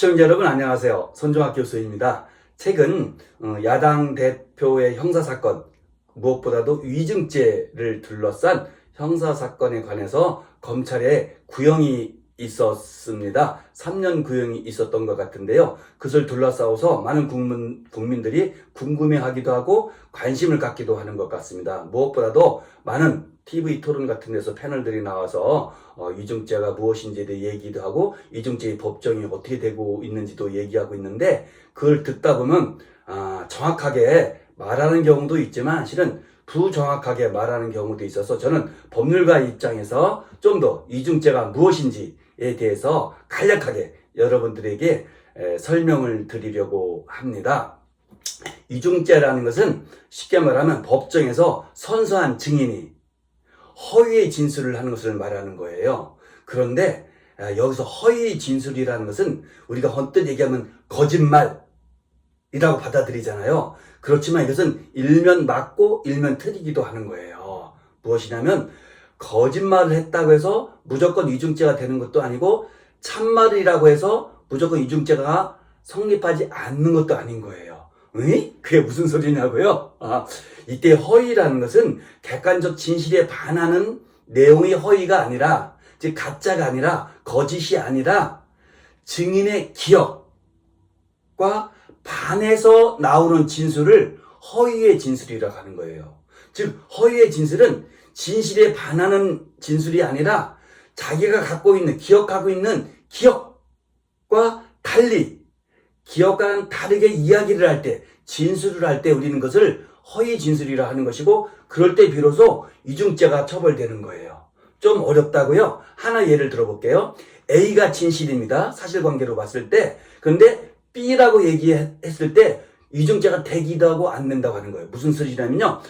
시청자 여러분 안녕하세요. 손종학 교수입니다. 최근 야당 대표의 형사사건, 무엇보다도 위증죄를 둘러싼 형사사건에 관해서 검찰에 구형이 있었습니다. 3년 구형이 있었던 것 같은데요. 그것을 둘러싸고서 많은 국민들이 궁금해하기도 하고 관심을 갖기도 하는 것 같습니다. 무엇보다도 많은 TV 토론 같은 데서 패널들이 나와서 위증죄가 무엇인지에 대해 얘기도 하고 위증죄의 법정이 어떻게 되고 있는지도 얘기하고 있는데, 그걸 듣다 보면 정확하게 말하는 경우도 있지만 실은 부정확하게 말하는 경우도 있어서, 저는 법률가 입장에서 좀 더 위증죄가 무엇인지에 대해서 간략하게 여러분들에게 설명을 드리려고 합니다. 위증죄라는 것은 쉽게 말하면 법정에서 선서한 증인이 허위의 진술을 하는 것을 말하는 거예요. 그런데 여기서 허위 진술이라는 것은 우리가 헌뜻 얘기하면 거짓말이라고 받아들이잖아요. 그렇지만 이것은 일면 맞고 일면 틀리기도 하는 거예요. 무엇이냐면 거짓말을 했다고 해서 무조건 위증죄가 되는 것도 아니고, 참말이라고 해서 무조건 위증죄가 성립하지 않는 것도 아닌 거예요. 그게 무슨 소리냐고요? 이때 허위라는 것은 객관적 진실에 반하는 내용의 허위가 아니라, 즉 가짜가 아니라, 거짓이 아니라 증인의 기억과 반해서 나오는 진술을 허위의 진술이라고 하는 거예요. 즉 허위의 진술은 진실에 반하는 진술이 아니라 자기가 갖고 있는, 기억하고 있는 기억과 달리, 기억과는 다르게 이야기를 할 때, 진술을 할 때 우리는 그것을 허위 진술이라 하는 것이고, 그럴 때 비로소 위증죄가 처벌되는 거예요. 좀 어렵다고요? 하나 예를 들어볼게요. A가 진실입니다. 사실관계로 봤을 때. 그런데 B라고 얘기했을 때 위증죄가 되기도 하고 안 된다고 하는 거예요. 무슨 소리냐면요,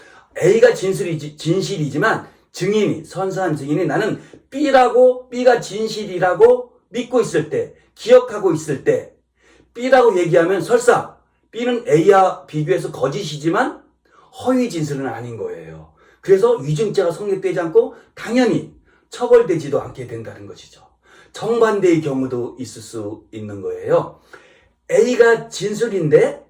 A가 진실이지만 증인이, 선서한 증인이 나는 B가 진실이라고 믿고 있을 때, 기억하고 있을 때 B라고 얘기하면 설사 B는 A와 비교해서 거짓이지만 허위 진술은 아닌 거예요. 그래서 위증죄가 성립되지 않고 당연히 처벌되지도 않게 된다는 것이죠. 정반대의 경우도 있을 수 있는 거예요. A가 진술인데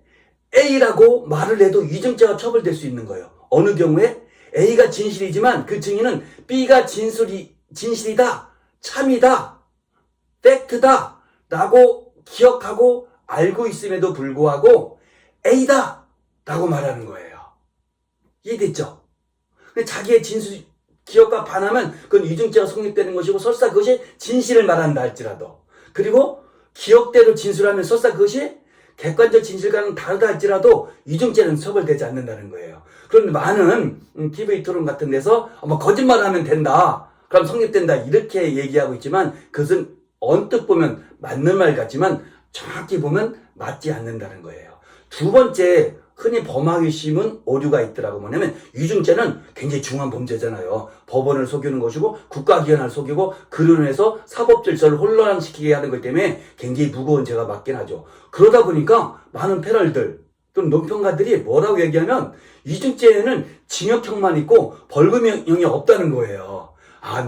A라고 말을 해도 위증죄가 처벌될 수 있는 거예요. 어느 경우에 A가 진실이지만 그 증인은 B가 진실이다, 참이다, 팩트다 라고 기억하고 알고 있음에도 불구하고 A다 라고 말하는 거예요. 이해됐죠? 자기의 진술, 기억과 반하면 그건 위증죄가 성립되는 것이고, 설사 그것이 진실을 말한다 할지라도, 그리고 기억대로 진술하면 설사 그것이 객관적 진실과는 다르다 할지라도 위증죄는 처벌되지 않는다는 거예요. 그런데 많은 TV 토론 같은 데서 거짓말하면 된다, 그럼 성립된다, 이렇게 얘기하고 있지만 그것은 언뜻 보면 맞는 말 같지만 정확히 보면 맞지 않는다는 거예요. 두 번째, 흔히 범하기 쉬운 오류가 있더라고. 뭐냐면 위증죄는 굉장히 중한 범죄잖아요. 법원을 속이는 것이고 국가기관을 속이고, 그로 인해서 사법 질서를 혼란시키게 하는 것 때문에 굉장히 무거운 죄가 맞긴 하죠. 그러다 보니까 많은 패널들 또는 논평가들이 뭐라고 얘기하면 위증죄에는 징역형만 있고 벌금형이 없다는 거예요.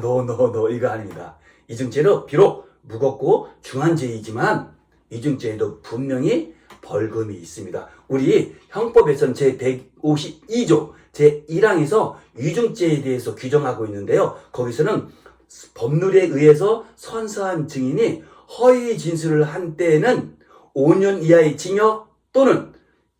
노 이거 아닙니다. 위증죄는 비록 무겁고 중한 죄이지만 위증죄에도 분명히 벌금이 있습니다. 우리 형법에서는 제152조 제1항에서 위증죄에 대해서 규정하고 있는데요. 거기서는 법률에 의해서 선서한 증인이 허위 진술을 한 때에는 5년 이하의 징역 또는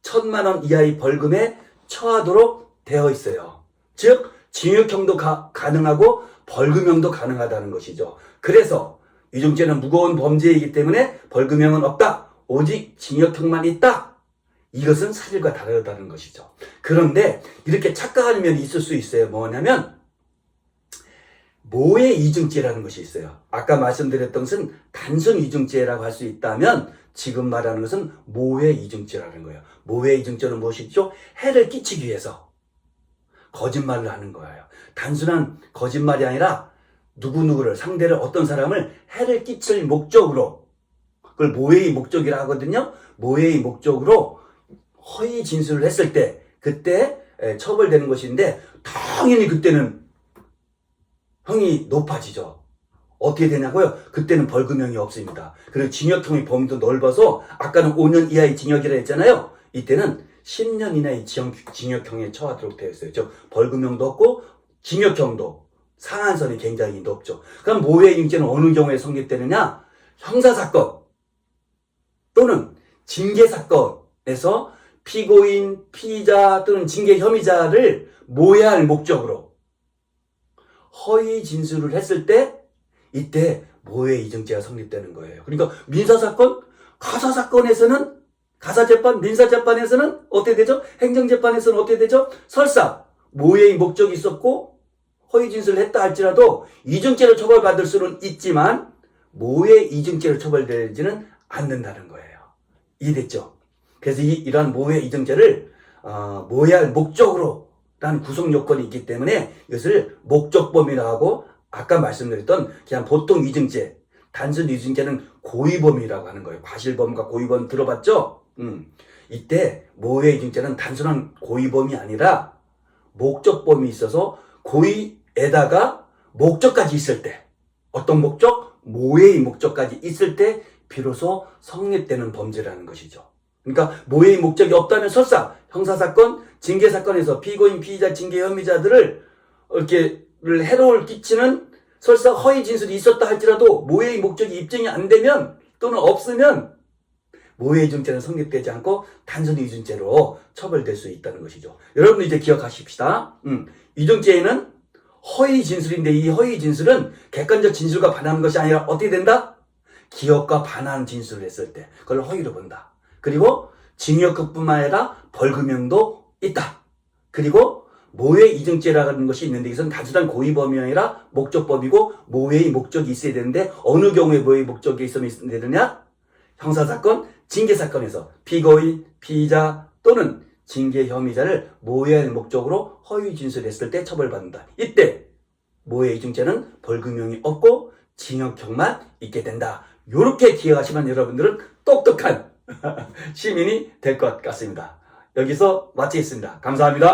1,000만 원 이하의 벌금에 처하도록 되어 있어요. 즉 징역형도 가능하고 벌금형도 가능하다는 것이죠. 그래서 위증죄는 무거운 범죄이기 때문에 벌금형은 없다, 오직 징역형만 있다, 이것은 사실과 다르다는 것이죠. 그런데 이렇게 착각하는 면이 있을 수 있어요. 뭐냐면 모해 위증죄라는 것이 있어요. 아까 말씀드렸던 것은 단순 위증죄라고 할 수 있다면, 지금 말하는 것은 모해 위증죄라는 거예요. 모해 위증죄는 무엇이죠? 해를 끼치기 위해서 거짓말을 하는 거예요. 단순한 거짓말이 아니라 누구누구를, 상대를, 어떤 사람을 해를 끼칠 목적으로, 그걸 모해의 목적이라 하거든요. 모해의 목적으로 허위 진술을 했을 때, 그때 처벌되는 것인데, 당연히 그때는 형이 높아지죠. 어떻게 되냐고요? 그때는 벌금형이 없습니다. 그리고 징역형의 범위도 넓어서 아까는 5년 이하의 징역이라 했잖아요. 이때는 10년 이내의 징역형에 처하도록 되어 있어요. 즉 벌금형도 없고 징역형도 상한선이 굉장히 높죠. 그럼 모해이중죄는 어느 경우에 성립되느냐? 형사사건 또는 징계사건에서 피고인, 피의자 또는 징계 혐의자를 모해할 목적으로 허위 진술을 했을 때 이때 모해이중죄가 성립되는 거예요. 그러니까 민사사건, 가사사건에서는 가사재판, 민사재판에서는 어떻게 되죠? 행정재판에서는 어떻게 되죠? 설사 모해의 목적이 있었고 허위 진술을 했다 할지라도 이중죄로 처벌받을 수는 있지만 모해이중죄로 처벌되지는 않는다는 거예요. 이해됐죠? 그래서 이러한 모해이중죄를 모해할 목적으로 라는 구성 요건이 있기 때문에 이것을 목적범위라고 하고 아까 말씀드렸던 그냥 보통 이중죄, 단순 이중죄는 고의범위라고 하는 거예요. 과실범과 고의범 들어봤죠? 이때 모해이중죄는 단순한 고의범이 아니라 목적범이 있어서 고의에다가 목적까지 있을 때 어떤 목적? 모해의 목적까지 있을 때 비로소 성립되는 범죄라는 것이죠. 그러니까 모해의 목적이 없다면 설사 형사사건, 징계사건에서 피고인, 피의자, 징계 혐의자들을 이렇게 해로울 끼치는 설사 허위 진술이 있었다 할지라도 모해의 목적이 입증이 안 되면 또는 없으면 모해이중죄는 성립되지 않고 단순히 이중죄로 처벌될 수 있다는 것이죠. 여러분 이제 기억하십시다. 이중죄에는 허위 진술인데 이 허위 진술은 객관적 진술과 반하는 것이 아니라 어떻게 된다? 기억과 반하는 진술을 했을 때 그걸 허위로 본다. 그리고 징역뿐만 아니라 벌금형도 있다. 그리고 모해이중죄라는 것이 있는데 이것은 단순한 고의범이 아니라 목적법이고 모해의 목적이 있어야 되는데 어느 경우에 모해의 목적이 있으면 되느냐? 형사사건, 징계사건에서 피고인, 피의자 또는 징계 혐의자를 모해할 목적으로 허위 진술했을 때 처벌받는다. 이때 모해이중죄는 벌금형이 없고 징역형만 있게 된다. 이렇게 기억하시면 여러분들은 똑똑한 시민이 될 것 같습니다. 여기서 마치겠습니다. 감사합니다.